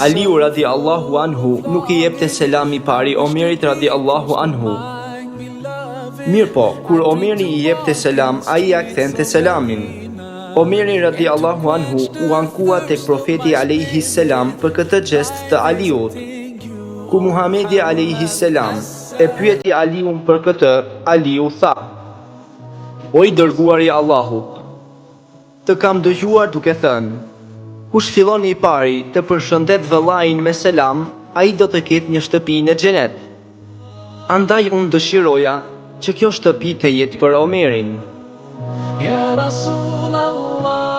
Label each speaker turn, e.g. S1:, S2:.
S1: Aliu radiallahu anhu nuk I jepte selam I pari Omerit radiallahu anhu. Mirë po, kur Omeri I jepte selam, ai ja kthente selamin. Omeri radiallahu anhu u ankua tek profeti alayhi selam për këtë gjest të Aliut. Ku Muhamedi alayhi selam e pyeti Aliun për këtë, Aliu tha: O I dërguari I Allahut, të kam dëgjuar duke thënë, kush fillon I pari të përshëndet vëllain me selam, ai do të ketë një shtëpi në xhenet. Andaj unë dëshiroja që kjo shtëpi të jetë për Omerin.
S2: Ya Rasulallah